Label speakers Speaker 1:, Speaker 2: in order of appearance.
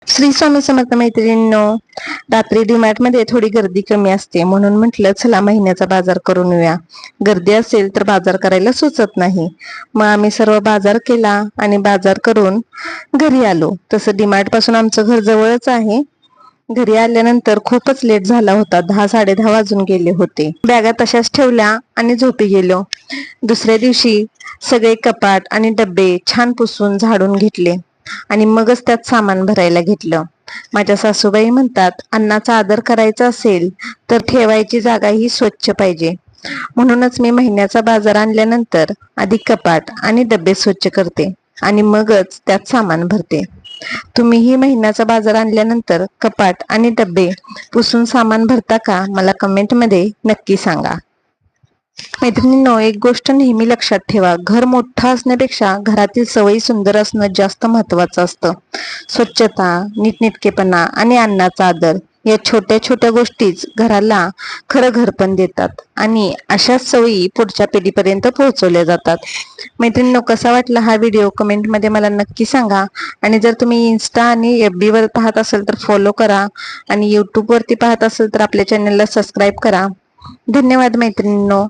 Speaker 1: श्री स्वामी समर्थ मैत्रिणींनो, रात्री डीमार्ट मध्ये थोडी गर्दी कमी असते म्हणून म्हटलं चला महिन्याचा बाजार करून येऊया. गर्दी असेल तर बाजार करायला सुचत नाही. मग आम्ही सर्व बाजार केला आणि बाजार करून घरी आलो. तसं डीमार्ट पासून आमचं घर जवळच आहे. घरी आल्यानंतर खूपच लेट झाला होता. 10-10:30 वाजून गेले होते. बॅगा तशाच ठेवल्या आणि झोपी गेलो. दुसऱ्या दिवशी सगळे कपाट आणि डब्बे छान पुसून झाडून घेतले आणि मगच त्यात सामान भरायला घेतलं. माझ्या सासूबाई म्हणतात, अन्नाचा आदर करायचा असेल तर ठेवायची जागा ही स्वच्छ पाहिजे. म्हणूनच मी महिन्याचा बाजार आणल्यानंतर आधी कपाट आणि डब्बे स्वच्छ करते आणि मगच त्यात सामान भरते. तुम्हीही महिन्याचा बाजार आणल्यानंतर कपाट आणि डब्बे पुसून सामान भरता का? मला कमेंट मध्ये नक्की सांगा. मैत्रिणींनो, एक गोष्ट नेहमी लक्षात ठेवा, घर मोठं असण्यापेक्षा घरातील सवयी सुंदर असणं जास्त महत्वाचं असतं. स्वच्छता, नीटनेटकेपणा आणि अन्नाचा आदर या छोट्या छोट्या गोष्टीच घराला खरं घरपण देतात आणि अशाच सवयी पुढच्या पिढीपर्यंत पोहोचवल्या जातात. मैत्रिणींनो, कसा वाटला हा व्हिडिओ कमेंट मध्ये मला नक्की सांगा. आणि जर तुम्ही इन्स्टा आणि FB वर पाहत असाल तर फॉलो करा आणि YouTube वरती पाहत असाल तर आपल्या चॅनलला सबस्क्राईब करा. धन्यवाद मैत्रिणींनो.